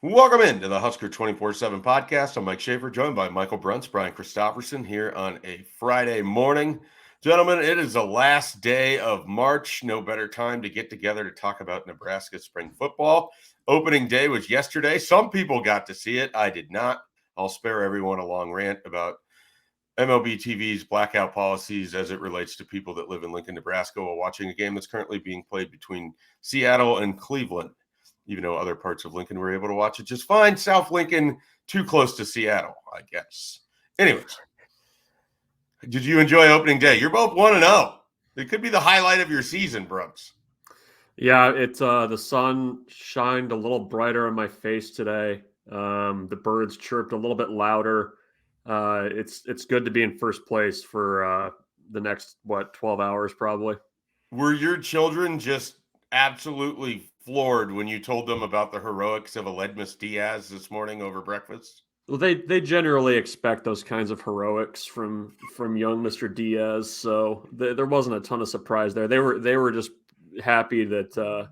Welcome into the Husker247 Podcast. I'm Mike Schaefer, joined by Michael Bruntz, Brian Christopherson here on a Friday morning. Gentlemen, it is the last day of March. No better time to get together to talk about Nebraska spring football. Opening day was yesterday. Some people got to see it. I did not. I'll spare everyone a long rant about MLB TV's blackout policies as it relates to people that live in Lincoln, Nebraska while watching a game that's currently being played between Seattle and Cleveland. Even though other parts of Lincoln were able to watch it just fine. South Lincoln, too close to Seattle, I guess. Anyways, did you enjoy opening day? You're both 1-0. It could be the highlight of your season, Brooks. Yeah, it's the sun shined a little brighter on my face today. The birds chirped a little bit louder. It's good to be in first place for the next 12 hours probably. Were your children just absolutely floored when you told them about the heroics of Aledmus Diaz this morning over breakfast? Well, they generally expect those kinds of heroics from young Mr. Diaz, so there wasn't a ton of surprise there. They were just happy that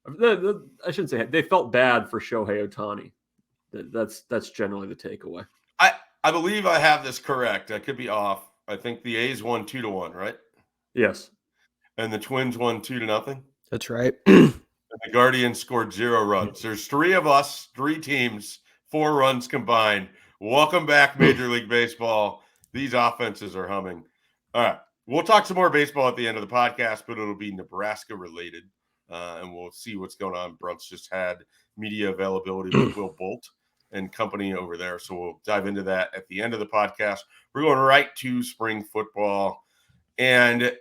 I shouldn't say they felt bad for Shohei Ohtani. That's generally the takeaway. I believe I have this correct. I could be off. I think the A's won 2-1, right? Yes. And the Twins won 2-0. That's right. And the Guardians scored 0 runs. There's 3 of us, 3 teams, 4 runs combined. Welcome back, Major League Baseball. These offenses are humming. All right. We'll talk some more baseball at the end of the podcast, but it'll be Nebraska related. And we'll see what's going on. Bruntz just had media availability with Will Bolt and company over there. So we'll dive into that at the end of the podcast. We're going right to spring football. And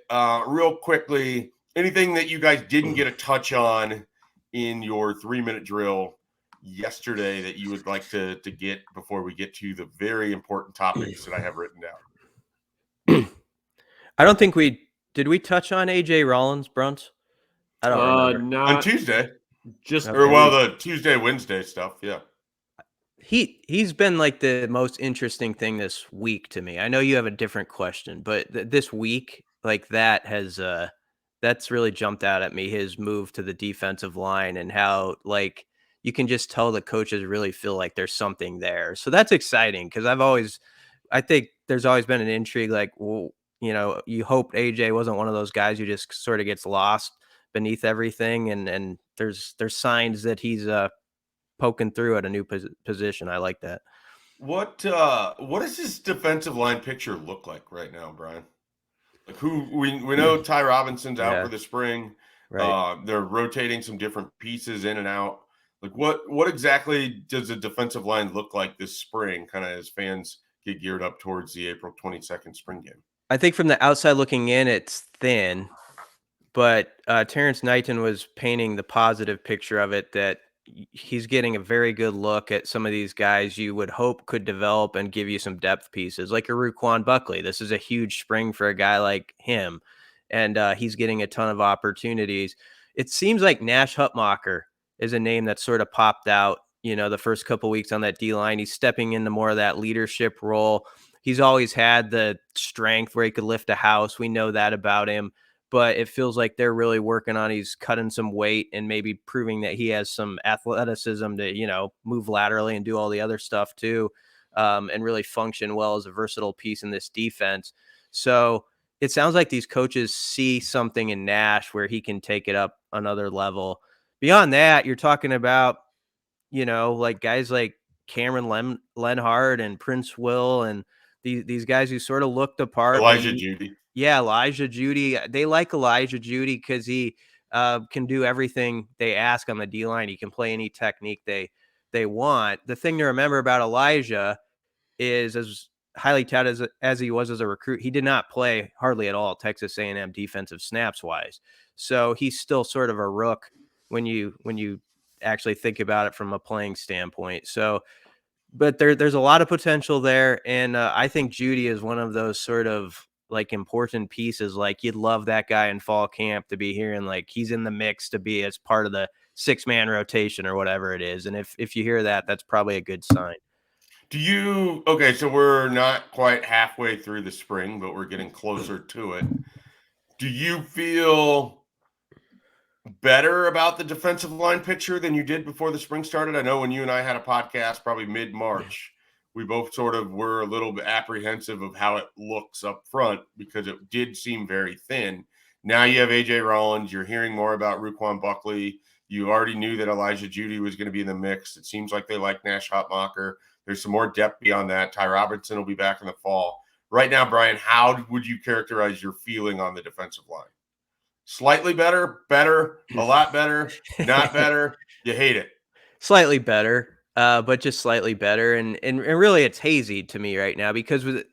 real quickly, anything that you guys didn't get a touch on in your 3-minute drill yesterday that you would like to get before we get to the very important topics that I have written down? I don't think we touch on AJ Rollins, Bruntz? I don't remember. On Tuesday. Just the Tuesday, Wednesday stuff. Yeah. He's been like the most interesting thing this week to me. I know you have a different question, but this week, like that has that's really jumped out at me. His move to the defensive line and how like you can just tell the coaches really feel like there's something there. So that's exciting because I think there's always been an intrigue. Like, well, you know, you hope AJ wasn't one of those guys who just sort of gets lost beneath everything, and there's signs that he's poking through at a new position. I like that. What does his defensive line picture look like right now, Brian? Like who we know Ty Robinson's out for the spring. Right. They're rotating some different pieces in and out. Like what exactly does the defensive line look like this spring, kind of as fans get geared up towards the April 22nd spring game? I think from the outside looking in, it's thin, but Terrance Knighton was painting the positive picture of it, that he's getting a very good look at some of these guys you would hope could develop and give you some depth pieces, like a Ruquan Buckley. This is a huge spring for a guy like him, and he's getting a ton of opportunities. It seems like Nash Hutmacher is a name that sort of popped out, you know, the first couple weeks on that D-line. He's stepping into more of that leadership role. He's always had the strength where he could lift a house. We know that about him. But it feels like they're really working on, he's cutting some weight and maybe proving that he has some athleticism to, you know, move laterally and do all the other stuff too, and really function well as a versatile piece in this defense. So it sounds like these coaches see something in Nash where he can take it up another level. Beyond that, you're talking about, you know, like guys like Cameron Lenhart and Prince Will and these guys who sort of looked the part. Elijah Jeudy. Yeah, Elijah Jeudy. They like Elijah Jeudy because he can do everything they ask on the D-line. He can play any technique they want. The thing to remember about Elijah is, as highly touted as he was as a recruit, he did not play hardly at all Texas A&M defensive snaps wise. So he's still sort of a rook when you actually think about it from a playing standpoint. So, but there's a lot of potential there, and I think Jeudy is one of those sort of like important pieces. Like you'd love that guy in fall camp to be here, and like he's in the mix to be as part of the 6-man rotation or whatever it is. And if you hear that, that's probably a good sign. Okay, so we're not quite halfway through the spring, but we're getting closer to it. Do you feel better about the defensive line picture than you did before the spring started? I know when you and I had a podcast probably mid-March, we both sort of were a little bit apprehensive of how it looks up front because it did seem very thin. Now you have A.J. Rollins. You're hearing more about Ruquan Buckley. You already knew that Elijah Judy was going to be in the mix. It seems like they like Nash Hotmacher. There's some more depth beyond that. Ty Robinson will be back in the fall. Right now, Brian, how would you characterize your feeling on the defensive line? Slightly better, a lot better, not better. You hate it. Slightly better, but just slightly better. And really it's hazy to me right now because with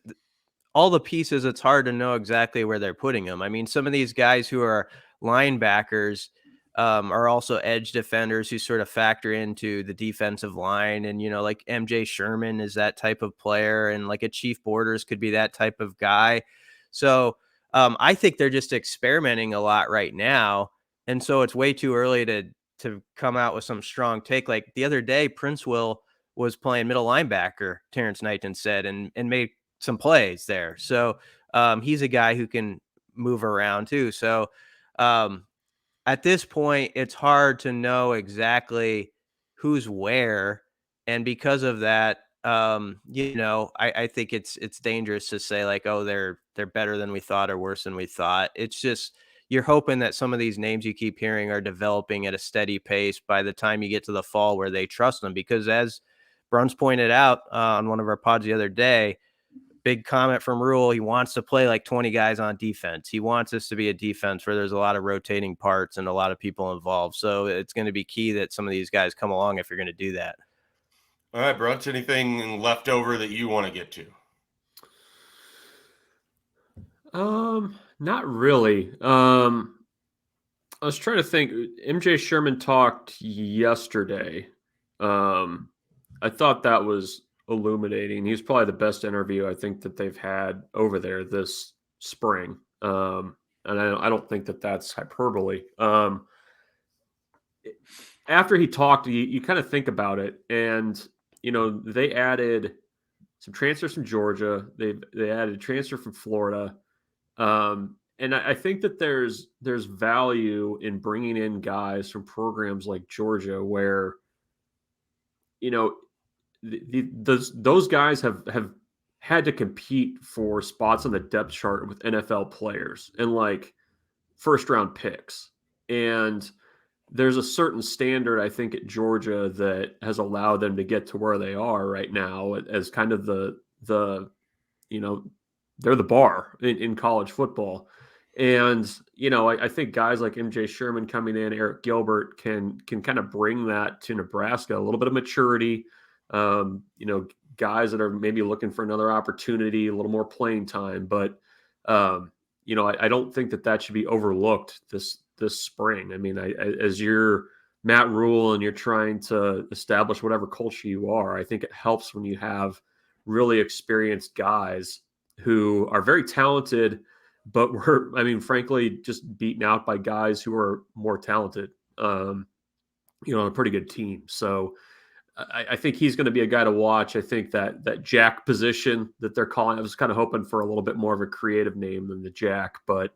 all the pieces, it's hard to know exactly where they're putting them. I mean, some of these guys who are linebackers are also edge defenders who sort of factor into the defensive line. And, like MJ Sherman is that type of player, and like a Chief Borders could be that type of guy. So I think they're just experimenting a lot right now. And so it's way too early to come out with some strong take. Like the other day, Prince Will was playing middle linebacker, Terrance Knighton said, and made some plays there. So he's a guy who can move around too. So at this point, it's hard to know exactly who's where. And because of that, I think it's dangerous to say like, oh, they're better than we thought or worse than we thought. It's just, you're hoping that some of these names you keep hearing are developing at a steady pace by the time you get to the fall where they trust them. Because as Bruns pointed out on one of our pods the other day, big comment from Rhule, he wants to play like 20 guys on defense. He wants this to be a defense where there's a lot of rotating parts and a lot of people involved. So it's going to be key that some of these guys come along if you're going to do that. All right, Bruns, anything left over that you want to get to? Not really. I was trying to think. MJ Sherman talked yesterday. I thought that was illuminating. He's probably the best interview I think that they've had over there this spring. And I don't think that that's hyperbole. After he talked, you kind of think about it, and they added some transfers from Georgia. They added a transfer from Florida. And I think that there's value in bringing in guys from programs like Georgia where, those guys have had to compete for spots on the depth chart with NFL players and like first round picks. And there's a certain standard, I think, at Georgia that has allowed them to get to where they are right now as kind of the they're the bar in college football. And, I think guys like MJ Sherman coming in, Eric Gilbert can kind of bring that to Nebraska, a little bit of maturity, guys that are maybe looking for another opportunity, a little more playing time. But, I don't think that should be overlooked this spring. I mean, as you're Matt Rhule and you're trying to establish whatever culture you are, I think it helps when you have really experienced guys who are very talented, but frankly, just beaten out by guys who are more talented, on a pretty good team. So I think he's going to be a guy to watch. I think that Jack position that they're calling, I was kind of hoping for a little bit more of a creative name than the Jack, but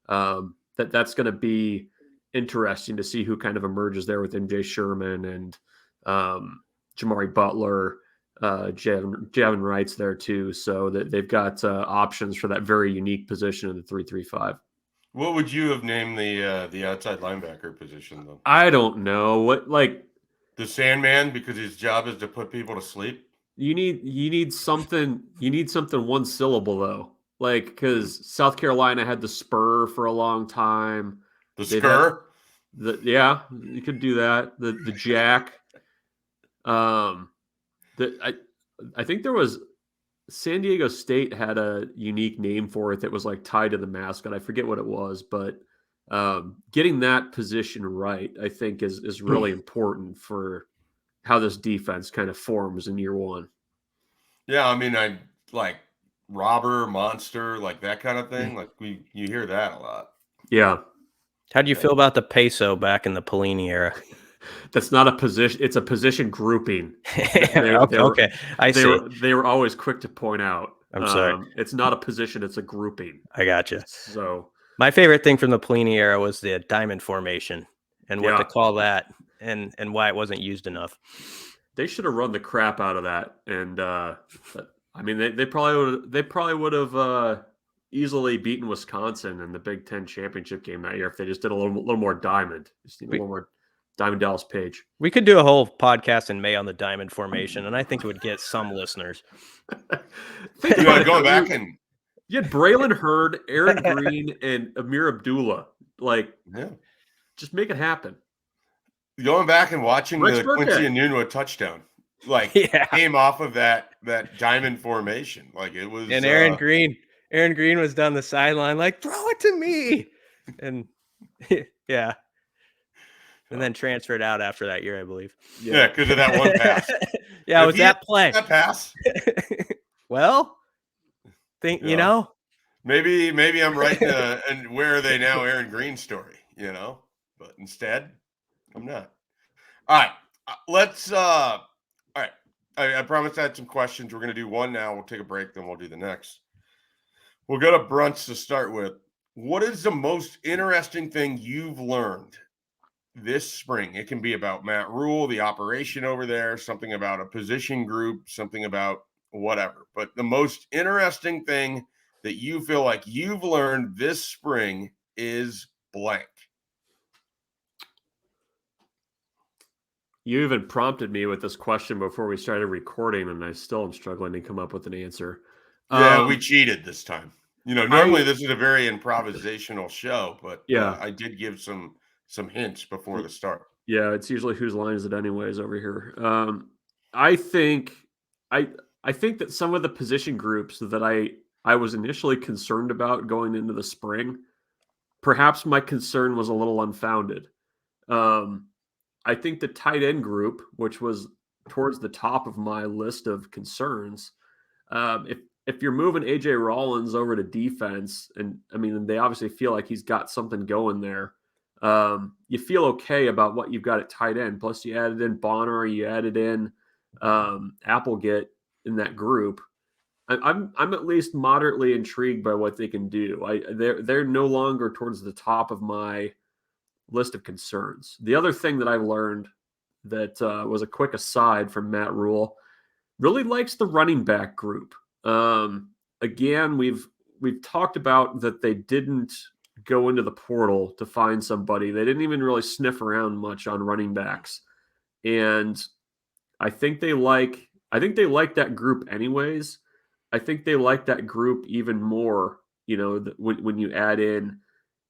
that's going to be interesting to see who kind of emerges there with MJ Sherman and Jamari Butler. Javin Wright's there too, so that they've got options for that very unique position in the 3-3-5. What would you have named the outside linebacker position though? I don't know what the Sandman, because his job is to put people to sleep. You need something. You need something one syllable though, because South Carolina had the spur for a long time. The Skr. You could do that. The Jack. I think there was San Diego State had a unique name for it that was like tied to the mascot. I forget what it was, but getting that position right, I think, is really important for how this defense kind of forms in year one. Yeah, I mean, I like robber, monster, like that kind of thing. Like you hear that a lot. Yeah. How do you feel about the peso back in the Pelini era? That's not a position. It's a position grouping. Okay. They were always quick to point out. I'm sorry. It's not a position. It's a grouping. I gotcha. So my favorite thing from the Pelini era was the diamond formation. and what to call that and why it wasn't used enough. They should have run the crap out of that. And I mean, they probably would have easily beaten Wisconsin in the Big Ten championship game that year if they just did a little more diamond. Just need a little more Diamond Dallas Page. We could do a whole podcast in May on the diamond formation, and I think it would get some listeners. Think about going back and you had Braylon Hurd, Aaron Green, and Amir Abdullah. Like, just make it happen. Going back and watching the Quincy Enunwa touchdown, like came off of that diamond formation. Like it was. And Aaron Green was down the sideline, like, throw it to me. And and then transferred out after that year, I believe. Yeah, because of that one pass. It was that play. That pass. Well, you know. Maybe I'm writing and where are they now Aaron Green story, you know? But instead, I'm not. All right. Let's all right. I promised I had some questions. We're going to do one now. We'll take a break, then we'll do the next. We'll go to Brunts to start with. What is the most interesting thing you've learned this spring? It can be about Matt Rhule, the operation over there, something about a position group, something about whatever. But the most interesting thing that you feel like you've learned this spring is blank. You even prompted me with this question before we started recording, and I still am struggling to come up with an answer. Yeah, we cheated this time. You know, normally this is a very improvisational show, but I did give some hints before the start. Yeah, it's usually whose line is it anyways over here. I think that some of the position groups that I was initially concerned about going into the spring, perhaps my concern was a little unfounded. I think the tight end group, which was towards the top of my list of concerns, if you're moving AJ Rollins over to defense, and I mean, they obviously feel like he's got something going there. You feel okay about what you've got at tight end. Plus, you added in Bonner, you added in Applegate in that group. I'm at least moderately intrigued by what they can do. They're no longer towards the top of my list of concerns. The other thing that I've learned that was a quick aside from Matt Rhule, really likes the running back group. Again, we've talked about that they didn't go into the portal to find somebody. They didn't even really sniff around much on running backs. And I think they like that group anyways. I think they like that group even more, you know, when you add in,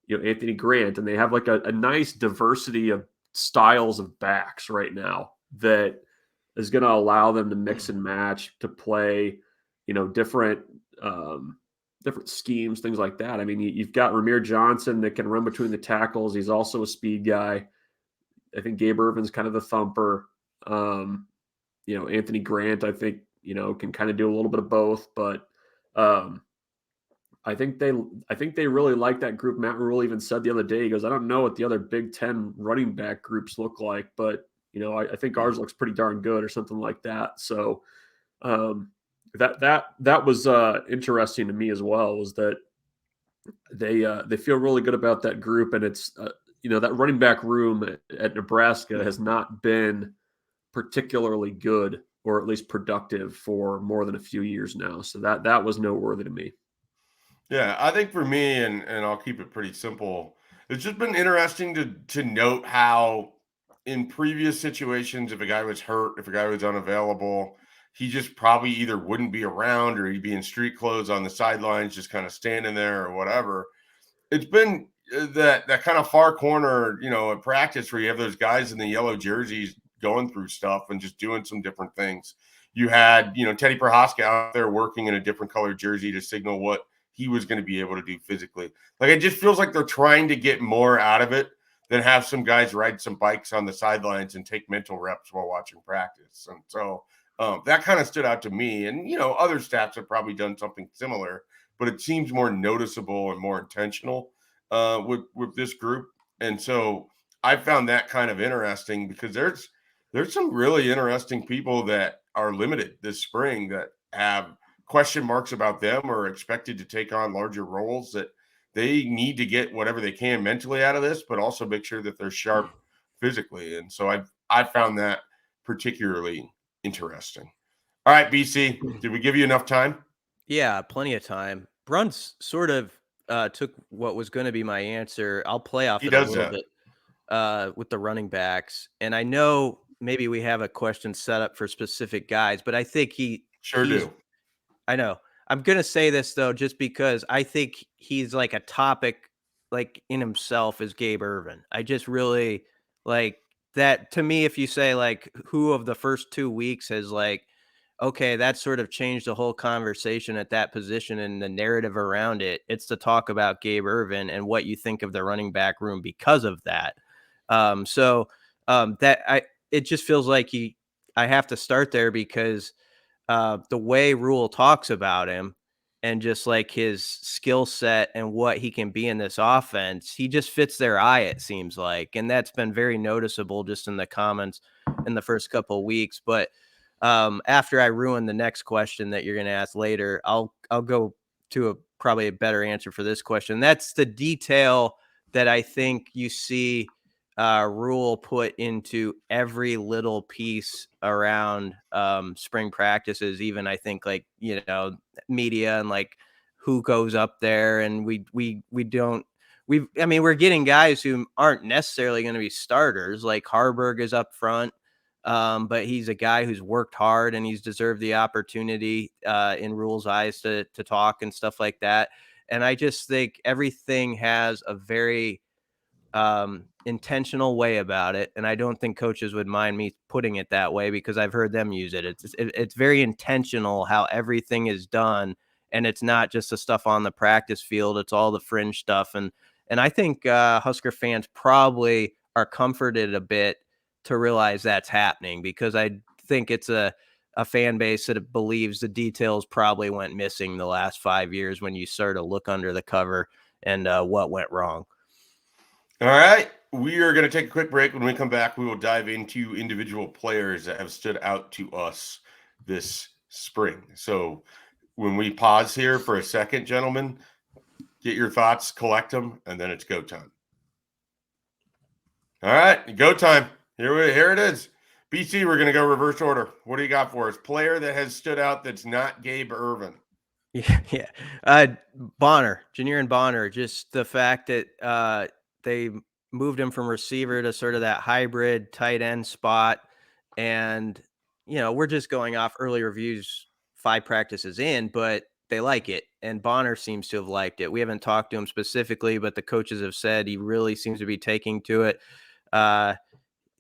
you know, Anthony Grant, and they have like a nice diversity of styles of backs right now that is going to allow them to mix and match, to play, you know, different schemes, things like that. I mean, you've got Ramir Johnson that can run between the tackles. He's also a speed guy. I think Gabe Irvin's kind of the thumper. You know, Anthony Grant, I think, you know, can kind of do a little bit of both, but I think they really like that group. Matt Rhule even said the other day, he goes, I don't know what the other Big Ten running back groups look like, but, you know, I think ours looks pretty darn good or something like that. So that was interesting to me as well, was that they feel really good about that group. And it's, you know, that running back room at Nebraska has not been particularly good, or at least productive, for more than a few years now. So that was noteworthy to me. Yeah, I think for me, and I'll keep it pretty simple, it's just been interesting to note how in previous situations, if a guy was hurt, if a guy was unavailable, he just probably either wouldn't be around, or he'd be in street clothes on the sidelines, just kind of standing there or whatever. It's been that kind of far corner, you know, at practice, where you have those guys in the yellow jerseys going through stuff and just doing some different things. You had, you know, Teddy Prohaska out there working in a different colored jersey to signal what he was going to be able to do physically. Like, it just feels like they're trying to get more out of it than have some guys ride some bikes on the sidelines and take mental reps while watching practice. And so that kind of stood out to me. And, you know, other staffs have probably done something similar, but it seems more noticeable and more intentional with this group. And so I found that kind of interesting, because there's some really interesting people that are limited this spring that have question marks about them, or expected to take on larger roles, that they need to get whatever they can mentally out of this, but also make sure that they're sharp physically. And so I found that particularly interesting. All right, BC, did we give you enough time? Yeah, plenty of time. Bruns sort of took what was going to be my answer. I'll play off He it a does little that. bit with the running backs. And I know maybe we have a question set up for specific guys, but I think Sure do. I know. I'm going to say this though, just because I think he's like a topic like in himself is Gabe Ervin. I just really like that to me. If you say like who of the first 2 weeks has like, okay, that sort of changed the whole conversation at that position and the narrative around it. It's to talk about Gabe Ervin and what you think of the running back room because of that. That it just feels like I have to start there because the way Rhule talks about him and just like his skill set and what he can be in this offense, he just fits their eye, it seems like. And that's been very noticeable just in the comments in the first couple of weeks. But after I ruin the next question that you're going to ask later, I'll go to probably a better answer for this question. That's the detail that I think you see Rhule put into every little piece around spring practices. Even I think like media and like who goes up there, and we don't. I mean, we're getting guys who aren't necessarily going to be starters. Like Harburg is up front. But he's a guy who's worked hard and he's deserved the opportunity in Rhule's eyes to talk and stuff like that. And I just think everything has a very intentional way about it. And I don't think coaches would mind me putting it that way because I've heard them use it. It's very intentional how everything is done. And it's not just the stuff on the practice field. It's all the fringe stuff. And I think Husker fans probably are comforted a bit to realize that's happening because I think it's a fan base that believes the details probably went missing the last 5 years when you start to look under the cover and what went wrong. All right. We are going to take a quick break. When we come back, we will dive into individual players that have stood out to us this spring. So when we pause here for a second, gentlemen, get your thoughts, collect them, and then it's go time. All right, go time. Here it is. BC, we're going to go reverse order. What do you got for us? Player that has stood out that's not Gabe Ervin. Yeah. Bonner, Junior and Bonner, just the fact that they moved him from receiver to sort of that hybrid tight end spot. And, we're just going off early reviews 5 practices in, but they like it. And Bonner seems to have liked it. We haven't talked to him specifically, but the coaches have said he really seems to be taking to it.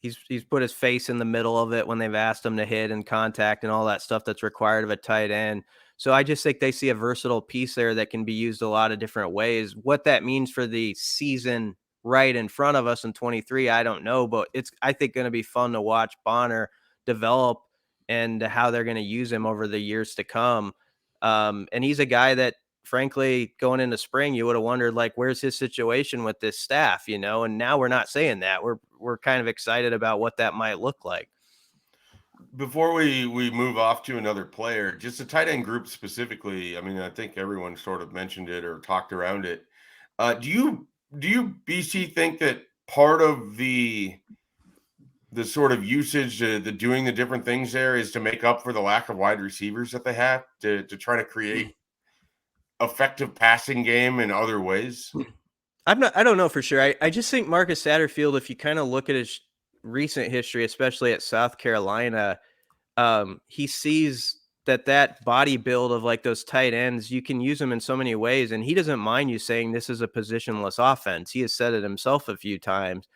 He's put his face in the middle of it when they've asked him to hit and contact and all that stuff that's required of a tight end. So I just think they see a versatile piece there that can be used a lot of different ways. What that means for the season right in front of us in 23, I don't know, but it's, I think, going to be fun to watch Bonner develop and how they're going to use him over the years to come. And he's a guy that, frankly, going into spring, you would have wondered, like, where's his situation with this staff, and now we're not saying that. We're kind of excited about what that might look like. Before we move off to another player, just the tight end group specifically, I mean, I think everyone sort of mentioned it or talked around it. Do you BC think that part of the sort of usage, the doing the different things there is to make up for the lack of wide receivers that they have to try to create effective passing game in other ways? I don't know for sure. I just think Marcus Satterfield, if you kind of look at his recent history, especially at South Carolina, he sees that body build of like those tight ends, you can use them in so many ways. And he doesn't mind you saying this is a positionless offense. He has said it himself a few times.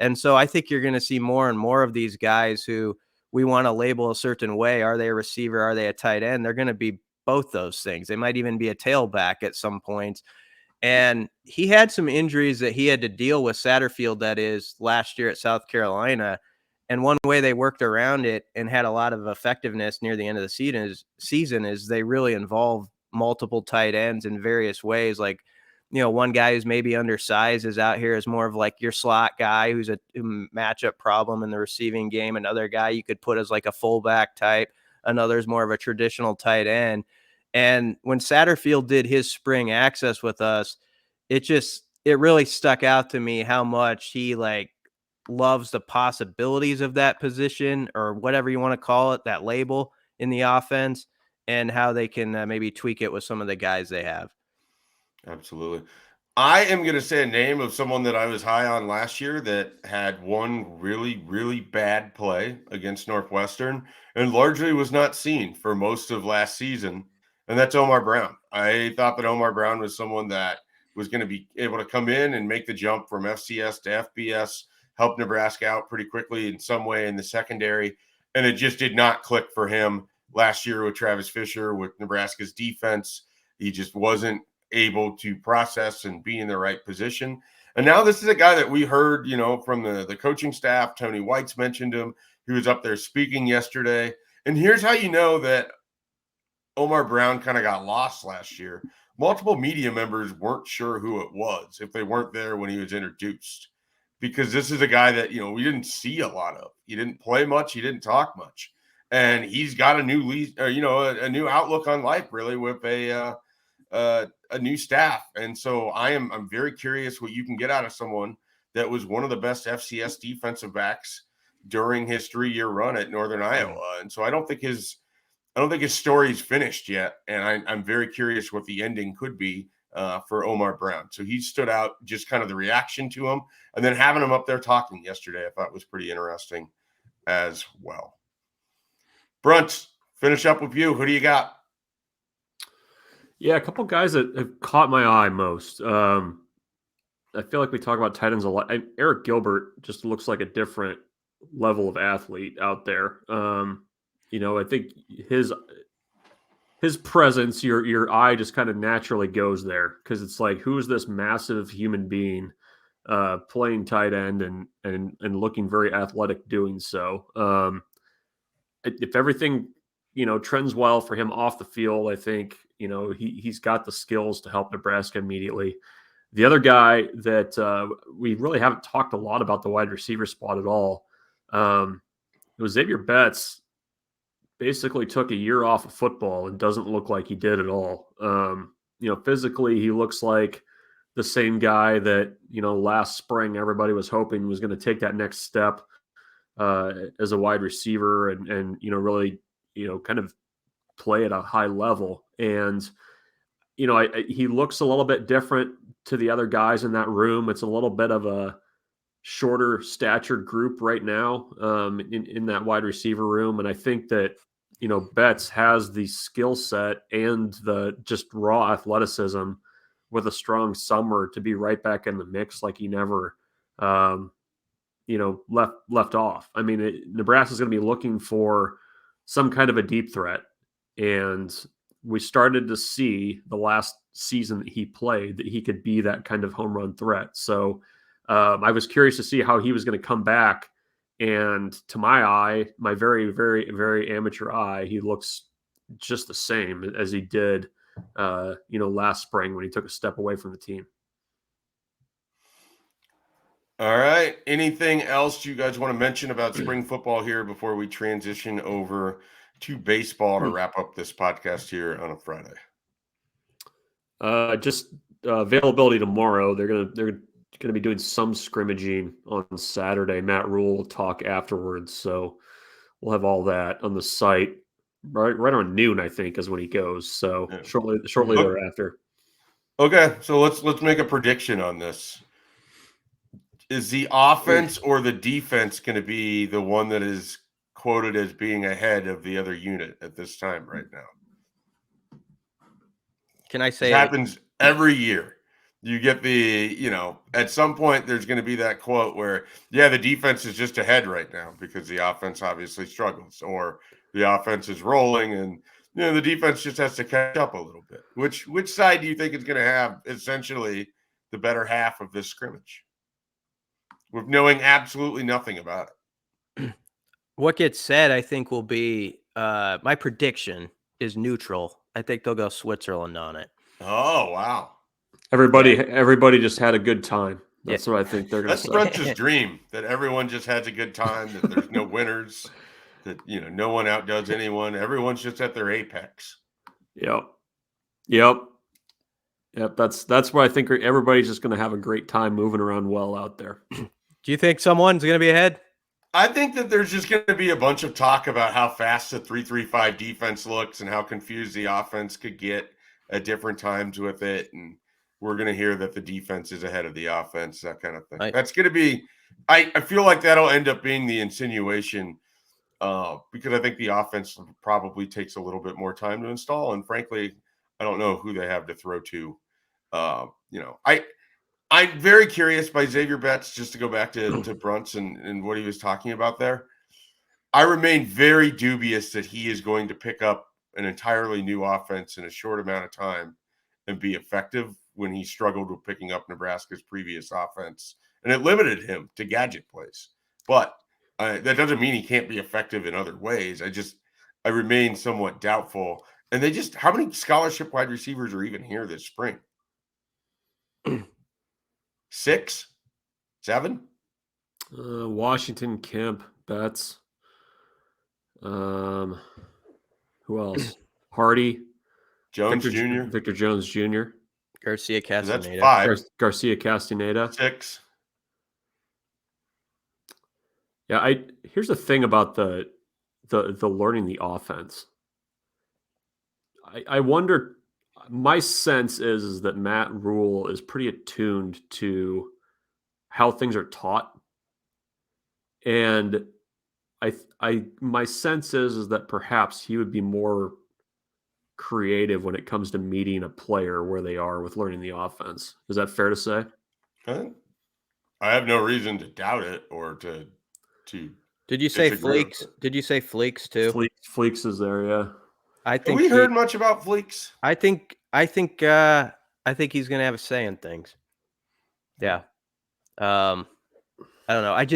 And so I think you're going to see more and more of these guys who we want to label a certain way. Are they a receiver? Are they a tight end? They're going to be both those things. They might even be a tailback at some points. And he had some injuries that he had to deal with, Satterfield, that is, last year at South Carolina. And one way they worked around it and had a lot of effectiveness near the end of the season is they really involve multiple tight ends in various ways. Like, one guy who's maybe undersized is out here as more of like your slot guy who's a matchup problem in the receiving game. Another guy you could put as like a fullback type. Another's more of a traditional tight end. And when Satterfield did his spring access with us, it really stuck out to me how much he like loves the possibilities of that position or whatever you want to call it, that label in the offense, and how they can maybe tweak it with some of the guys they have. Absolutely. I am going to say a name of someone that I was high on last year that had one really, really bad play against Northwestern and largely was not seen for most of last season, and that's Omar Brown. I thought that Omar Brown was someone that was going to be able to come in and make the jump from FCS to FBS, help Nebraska out pretty quickly in some way in the secondary, and it just did not click for him last year with Travis Fisher, with Nebraska's defense. He just wasn't able to process and be in the right position. And now this is a guy that we heard, from the coaching staff. Tony White's mentioned him. He was up there speaking yesterday. And here's how you know that Omar Brown kind of got lost last year. Multiple media members weren't sure who it was if they weren't there when he was introduced, because this is a guy that, we didn't see a lot of. He didn't play much. He didn't talk much. And he's got a new a new outlook on life, really, with a new staff. And so I'm very curious what you can get out of someone that was one of the best FCS defensive backs during his 3-year run at Northern Iowa. And so I don't think his story's finished yet. And I'm very curious what the ending could be for Omar Brown. So he stood out, just kind of the reaction to him, and then having him up there talking yesterday, I thought was pretty interesting as well. Brunt, finish up with you. Who do you got? Yeah, a couple guys that have caught my eye most. I feel like we talk about tight ends a lot. Eric Gilbert just looks like a different level of athlete out there. I think his presence, your eye just kind of naturally goes there, because it's like, who is this massive human being playing tight end and looking very athletic doing so. If everything trends well for him off the field, I think he's got the skills to help Nebraska immediately. The other guy that we really haven't talked a lot about the wide receiver spot at all, it was Xavier Betts. Basically took a year off of football and doesn't look like he did at all. Physically, he looks like the same guy that, last spring everybody was hoping was going to take that next step as a wide receiver and really, kind of play at a high level. And, he looks a little bit different to the other guys in that room. It's a little bit of a shorter statured group right now in that wide receiver room. And I think that, Betts has the skill set and the just raw athleticism with a strong summer to be right back in the mix like he never, left off. I mean, Nebraska's going to be looking for some kind of a deep threat. And we started to see the last season that he played that he could be that kind of home run threat. So I was curious to see how he was going to come back. And to my eye, my very, very, very amateur eye, he looks just the same as he did, last spring when he took a step away from the team. All right. Anything else you guys want to mention about spring football here before we transition over to baseball to wrap up this podcast here on a Friday? Just availability tomorrow. They're going to be doing some scrimmaging on Saturday. Matt Rhule will talk afterwards, so we'll have all that on the site right around noon, I think, is when he goes. So yeah. shortly thereafter. Okay, so let's make a prediction on this. Is the offense or the defense going to be the one that is quoted as being ahead of the other unit at this time right now? Can I say it happens every year? You get at some point there's going to be that quote where, the defense is just ahead right now because the offense obviously struggles, or the offense is rolling and, the defense just has to catch up a little bit. Which side do you think is going to have essentially the better half of this scrimmage with knowing absolutely nothing about it? What gets said, I think, will be my prediction is neutral. I think they'll go Switzerland on it. Oh, wow. Everybody just had a good time. That's what I think they're going to say. That's Brent's dream, that everyone just has a good time, that there's no winners, that, no one outdoes anyone. Everyone's just at their apex. Yep. That's where I think everybody's just going to have a great time moving around well out there. Do you think someone's going to be ahead? I think that there's just going to be a bunch of talk about how fast the 3-3-5 defense looks and how confused the offense could get at different times with it. And we're going to hear that the defense is ahead of the offense, that kind of thing. Right. That's going to be – I feel like that'll end up being the insinuation because I think the offense probably takes a little bit more time to install. And frankly, I don't know who they have to throw to. I'm very curious by Xavier Betts, just to go back to Brunson and what he was talking about there. I remain very dubious that he is going to pick up an entirely new offense in a short amount of time and be effective when he struggled with picking up Nebraska's previous offense. And it limited him to gadget plays. But that doesn't mean he can't be effective in other ways. I remain somewhat doubtful. And how many scholarship wide receivers are even here this spring? 6, 7. Washington, Kemp, Betts. Who else? Hardy, Jones Jr. Victor Jones Jr. Garcia Castaneda. That's 5. Garcia Castaneda. 6. Yeah, here's the thing about the learning the offense. I wonder. My sense is that Matt Rhule is pretty attuned to how things are taught, and my sense is that perhaps he would be more creative when it comes to meeting a player where they are with learning the offense. Is that fair to say? I have no reason to doubt it or to. Did you say Fleeks? Did you say Fleeks too? Fleeks is there, yeah. I think have we heard much about Fleeks? I think he's going to have a say in things. Yeah. I don't know. I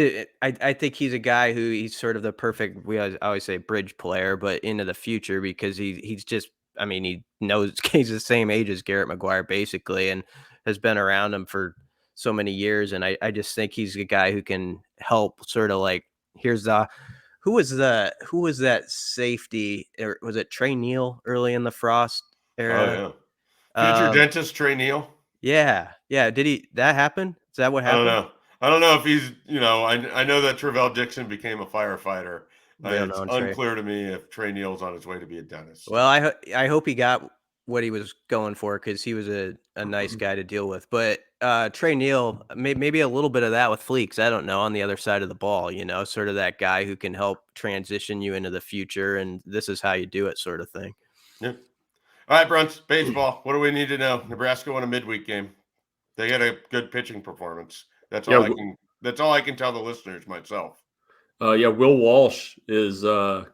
think he's a guy who he's sort of the perfect, we always say bridge player, but into the future because he's just, I mean, he knows he's the same age as Garrett McGuire basically and has been around him for so many years. And I just think he's a guy who can help sort of like, who was that safety? Or was it Trey Neal early in the Frost era? Oh, yeah. Future dentist Trey Neal. Yeah. Did that happen? Is that what happened? I don't know if he's, I know that Travell Dixon became a firefighter. It's unclear to me if Trey Neal's on his way to be a dentist. Well, I hope he got what he was going for because he was a nice guy to deal with. But Trey Neal, maybe a little bit of that with Fleeks. I don't know, on the other side of the ball, sort of that guy who can help transition you into the future. And this is how you do it sort of thing. Yeah. All right, Bruns, baseball. What do we need to know? Nebraska won a midweek game. They had a good pitching performance. That's all I can tell the listeners myself. Will Walsh is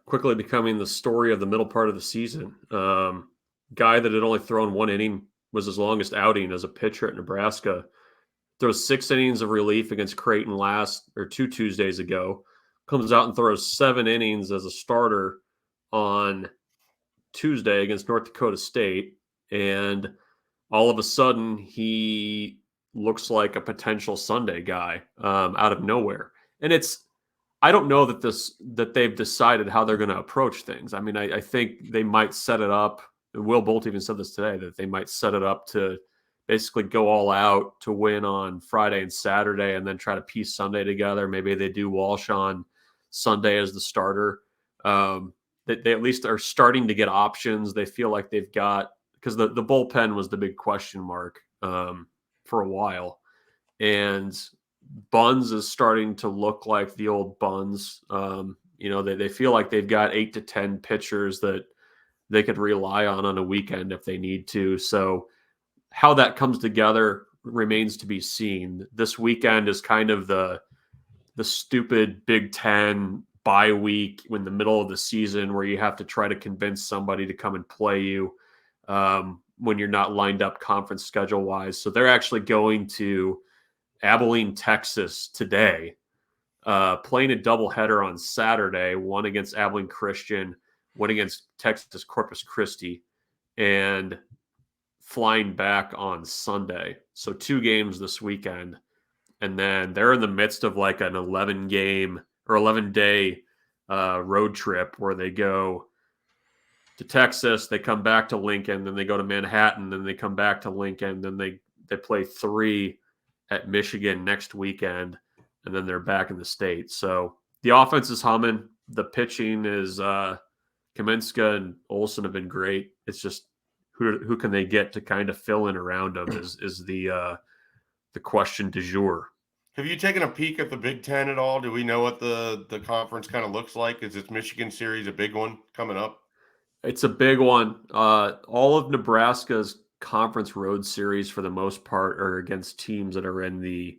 quickly becoming the story of the middle part of the season. Guy that had only thrown 1 inning was his longest outing as a pitcher at Nebraska. Throws 6 innings of relief against Creighton 2 Tuesdays ago. Comes out and throws 7 innings as a starter on Tuesday against North Dakota State. And all of a sudden, he looks like a potential Sunday guy out of nowhere. And I don't know that they've decided how they're going to approach things. I mean, I think they might set it up. Will Bolt even said this today, that they might set it up to basically go all out to win on Friday and Saturday and then try to piece Sunday together. Maybe they do Walsh on Sunday as the starter. They at least are starting to get options. They feel like they've got, because the bullpen was the big question mark for a while. And Buns is starting to look like the old Buns. They feel like they've got 8 to 10 pitchers that they could rely on a weekend if they need to. So how that comes together remains to be seen. This weekend is kind of the stupid Big Ten bye week in the middle of the season where you have to try to convince somebody to come and play you when you're not lined up conference schedule wise. So they're actually going to Abilene, Texas today, playing a doubleheader on Saturday, one against Abilene Christian, one against Texas Corpus Christi, and flying back on Sunday. So 2 games this weekend. And then they're in the midst of like an 11-day road trip where they go to Texas, they come back to Lincoln, then they go to Manhattan, then they come back to Lincoln, then they play 3 at Michigan next weekend, and then they're back in the state. So the offense is humming. The pitching is Kaminska and Olsen have been great. It's just who can they get to kind of fill in around them is the question du jour. Have you taken a peek at the Big Ten at all? Do we know what the conference kind of looks like? Is this Michigan series a big one coming up? It's a big one. All of Nebraska's conference road series, for the most part, are against teams that are in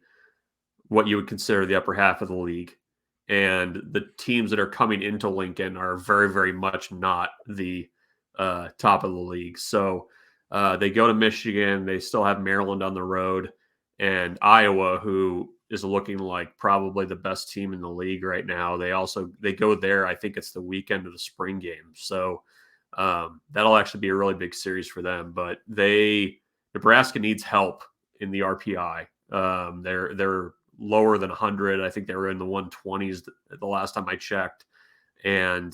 what you would consider the upper half of the league. And the teams that are coming into Lincoln are very, very much not the top of the league. So they go to Michigan. They still have Maryland on the road, and Iowa, who is looking like probably the best team in the league right now. They go there. I think it's the weekend of the spring game. So that'll actually be a really big series for them. But Nebraska needs help in the RPI. They're lower than 100. I think they were in the 120s the last time I checked. And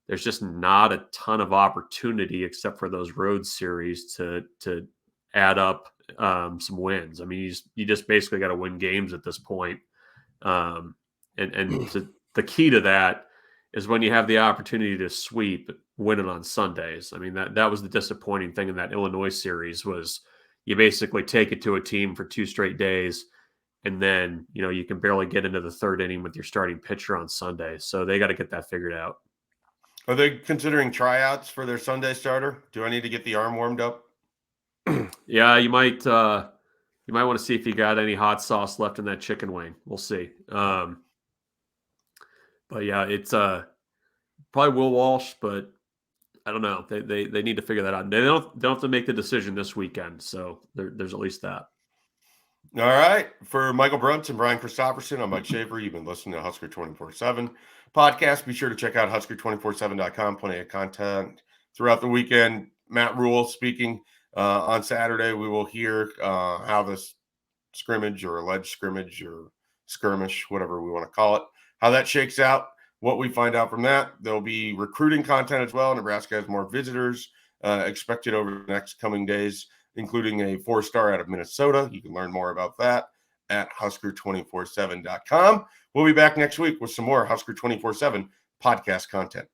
there's just not a ton of opportunity except for those road series to add up some wins. I mean, you just basically got to win games at this point. The key to that is when you have the opportunity to sweep, win it on Sundays. I mean, that was the disappointing thing in that Illinois series was you basically take it to a team for 2 straight days, and then, you can barely get into the third inning with your starting pitcher on Sunday. So they got to get that figured out. Are they considering tryouts for their Sunday starter? Do I need to get the arm warmed up? Yeah, you might want to see if you got any hot sauce left in that chicken wing. We'll see. But yeah, it's probably Will Walsh, but I don't know. They need to figure that out. They don't have to make the decision this weekend, so there's at least that. All right. For Michael Bruntz and Brian Christopherson, I'm Mike Schaefer. You've been listening to Husker247 Podcast. Be sure to check out Husker247.com. Plenty of content throughout the weekend. Matt Rhule speaking on Saturday. We will hear how this scrimmage or alleged scrimmage or skirmish, whatever we want to call it, how that shakes out, what we find out from that. There'll be recruiting content as well. Nebraska has more visitors expected over the next coming days, including a 4-star out of Minnesota. You can learn more about that at Husker247.com. We'll be back next week with some more Husker247 podcast content.